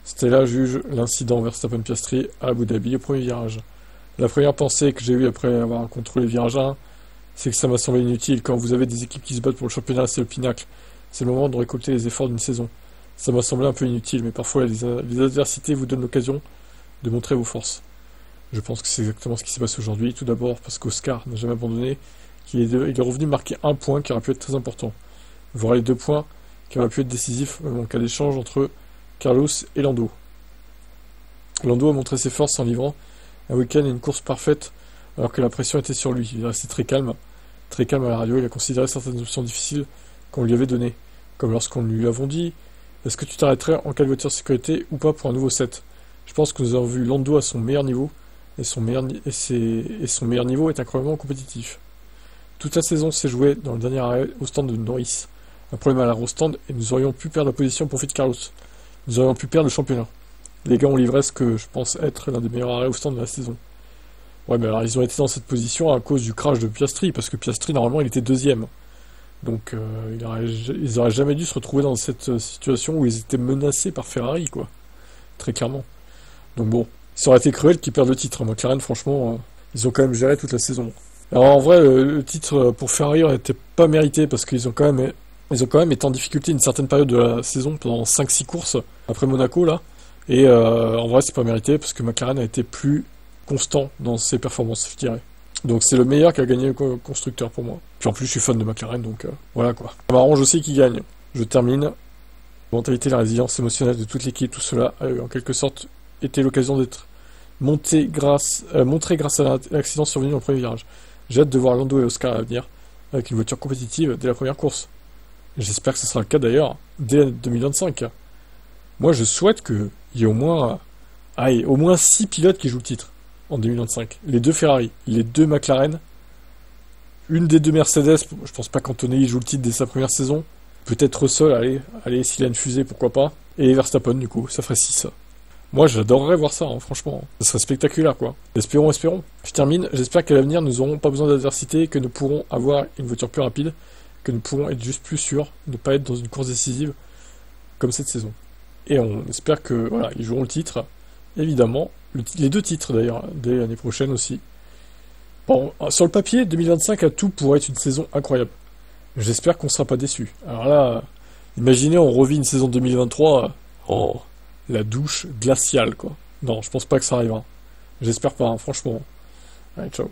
Stella juge l'incident Verstappen-Piastri à Abu Dhabi au premier virage. La première pensée que j'ai eue après avoir contrôlé le virage 1, c'est que ça m'a semblé inutile. Quand vous avez des équipes qui se battent pour le championnat, c'est le pinacle. C'est le moment de récolter les efforts d'une saison. Ça m'a semblé un peu inutile, mais parfois les adversités vous donnent l'occasion de montrer vos forces. Je pense que c'est exactement ce qui s'est passé aujourd'hui. Tout d'abord parce qu'Oscar n'a jamais abandonné, il est revenu marquer un point qui aurait pu être très important. Voire les 2 points qui auraient pu être décisifs en cas d'échange entre Carlos et Lando. Lando a montré ses forces en livrant un week-end et une course parfaite alors que la pression était sur lui. Il est resté très calme à la radio. Il a considéré certaines options difficiles qu'on lui avait données, comme lorsqu'on lui avons dit est-ce que tu t'arrêterais en cas de voiture de sécurité ou pas pour un nouveau set. Je pense que nous avons vu Lando à son meilleur niveau et son meilleur niveau est incroyablement compétitif. Toute la saison s'est jouée dans le dernier arrêt au stand de Norris. Un problème à l'arrêt au stand et nous aurions pu perdre la position au profit de Carlos. Nous aurions pu perdre le championnat. Les gars ont livré ce que je pense être l'un des meilleurs arrêts au stand de la saison. Ouais, mais alors ils ont été dans cette position à cause du crash de Piastri, parce que Piastri, normalement, il était deuxième. Donc, ils auraient jamais dû se retrouver dans cette situation où ils étaient menacés par Ferrari, quoi. Très clairement. Donc bon, ça aurait été cruel qu'ils perdent le titre. McLaren, franchement, ils ont quand même géré toute la saison. Alors en vrai, le titre pour Ferrari n'était pas mérité, parce qu'ils ont quand même été en difficulté une certaine période de la saison, pendant 5-6 courses, après Monaco, là. Et en vrai, c'est pas mérité, parce que McLaren a été plus constant dans ses performances, je dirais. Donc c'est le meilleur qui a gagné le constructeur pour moi. Puis en plus, je suis fan de McLaren, donc voilà quoi. Ça m'arrange aussi qu'il gagne. Je termine. La mentalité, la résilience émotionnelle de toute l'équipe, tout cela a en quelque sorte été l'occasion d'être montré grâce à l'accident survenu dans le premier virage. J'ai hâte de voir Lando et Oscar à venir, avec une voiture compétitive dès la première course. J'espère que ce sera le cas d'ailleurs, dès 2025. Moi, je souhaite qu'il y ait au moins 6 pilotes qui jouent le titre en 2025. Les 2 Ferrari, les 2 McLaren, une des 2 Mercedes, je pense pas qu'Antonelli joue le titre dès sa première saison. Peut-être Russell, allez, s'il a une fusée, pourquoi pas. Et Verstappen, du coup, ça ferait 6. Moi, j'adorerais voir ça, hein, franchement. Ça serait spectaculaire, quoi. Espérons. Je termine. J'espère qu'à l'avenir, nous n'aurons pas besoin d'adversité, que nous pourrons avoir une voiture plus rapide, que nous pourrons être juste plus sûrs de ne pas être dans une course décisive comme cette saison. Et on espère que, voilà, ils joueront le titre, évidemment. Les 2 titres, d'ailleurs, dès l'année prochaine aussi. Bon, sur le papier, 2025 à tout pourrait être une saison incroyable. J'espère qu'on ne sera pas déçus. Alors là, imaginez, on revit une saison 2023. Oh, la douche glaciale, quoi. Non, je pense pas que ça arrivera. J'espère pas, hein, franchement. Allez, ciao.